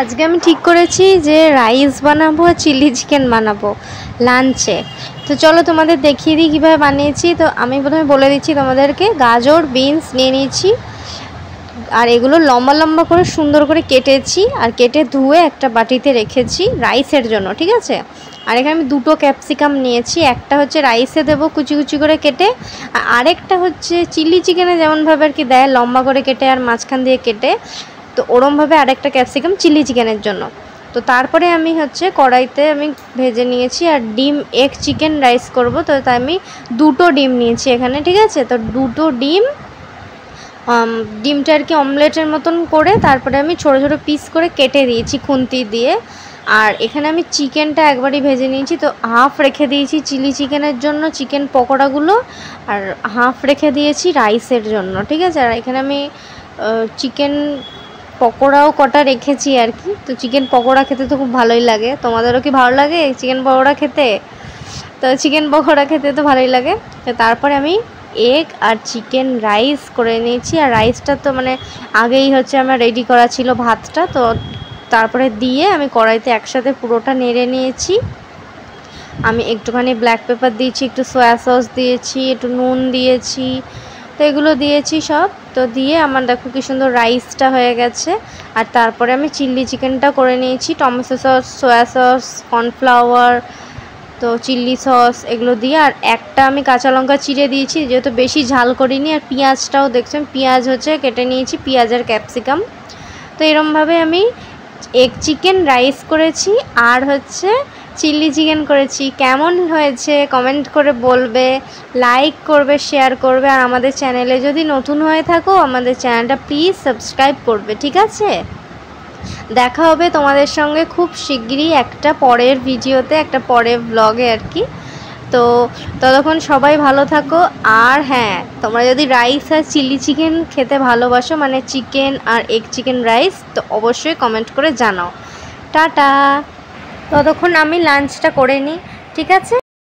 আজকে আমি ঠিক করেছি যে রাইস বানাবো আর চিলি চিকেন বানাবো লাঞ্চে। তো চলো তোমাদের দেখিয়ে দিই কীভাবে বানিয়েছি। তো আমি প্রথমে বলে দিচ্ছি তোমাদেরকে, গাজর বিনস নিয়ে নিয়েছি আর এগুলো লম্বা লম্বা করে সুন্দর করে কেটেছি আর কেটে ধুয়ে একটা বাটিতে রেখেছি রাইসের জন্য, ঠিক আছে। আর এখানে আমি দুটো ক্যাপসিকাম নিয়েছি, একটা হচ্ছে রাইসে দেবো কুচি কুচি করে কেটে, আর আরেকটা হচ্ছে চিলি চিকেনে যেমনভাবে আর কি দেয় লম্বা করে কেটে আর মাঝখান দিয়ে কেটে, তো ওরমভাবে আরেকটা ক্যাপসিকাম চিলি চিকেনের জন্য। তো তারপরে আমি হচ্ছে কড়াইতে আমি ভেজে নিয়েছি আর ডিম এগ চিকেন রাইস করব, তো তাই আমি দুটো ডিম নিয়েছি এখানে, ঠিক আছে। তো দুটো ডিমটা আর কি অমলেটের মতন করে তারপরে আমি ছোটো ছোটো পিস করে কেটে দিয়েছি খুন্তি দিয়ে। আর এখানে আমি চিকেনটা একবারই ভেজে নিয়েছি, তো হাফ রেখে দিয়েছি চিলি চিকেনের জন্য চিকেন পকোড়াগুলো, আর হাফ রেখে দিয়েছি রাইসের জন্য, ঠিক আছে। আর এখানে আমি চিকেন পকোড়াও কটা রেখেছি আর কি। তো চিকেন পকোড়া খেতে তো খুব ভালোই লাগে, তোমাদেরও কি ভালো লাগে চিকেন পকোড়া খেতে? তো চিকেন পকোড়া খেতে তো ভালোই লাগে। তো তারপরে আমি এগ আর চিকেন রাইস করে নিয়েছি, আর রাইসটা তো মানে আগেই হচ্ছে আমার রেডি করা ছিল ভাতটা, তো তারপরে দিয়ে আমি কড়াইতে একসাথে পুরোটা নেড়ে নিয়েছি। আমি একটুখানি ব্ল্যাক পেপার দিয়েছি, একটু সয়া সস দিয়েছি, একটু নুন দিয়েছি, তো এগুলো দিয়েছি সব। তো দিয়ে আমার দেখো কি সুন্দর রাইসটা হয়ে গেছে। আর তারপরে আমি চিলি চিকেনটা করে নিয়েছি, tomato sauce, soya sauce, cornflour, তো চিলি সস এগুলো দিয়ে। আর একটা আমি কাঁচা লঙ্কা চিড়ে দিয়েছি, যেহেতু বেশি ঝাল করিনি। আর পেঁয়াজটাও দেখছেন, পেঁয়াজ হচ্ছে কেটে নিয়েছি, পেঁয়াজ আর ক্যাপসিকাম। তো এরমভাবে আমি এগ চিকেন রাইস করেছি আর হচ্ছে চিলি চিকেন করেছি। কেমন হয়েছে কমেন্ট করে বলবে, লাইক করবে, শেয়ার করবে। আর আমাদের চ্যানেলে যদি নতুন হয়ে থাকো আমাদের চ্যানেলটা প্লিজ সাবস্ক্রাইব করবে, ঠিক আছে। দেখা হবে তোমাদের সঙ্গে খুব শিগগিরই একটা পরের ভিডিওতে, একটা পরের ব্লগে আর কি। তো ততক্ষণ সবাই ভালো থাকো। আর হ্যাঁ, তোমরা যদি রাইস আর চিলি চিকেন খেতে ভালোবাসো, মানে চিকেন আর এগ চিকেন রাইস, তো অবশ্যই কমেন্ট করে জানাও। টাটা। ততক্ষণ আমি লাঞ্চটা করে নিই, ঠিক আছে।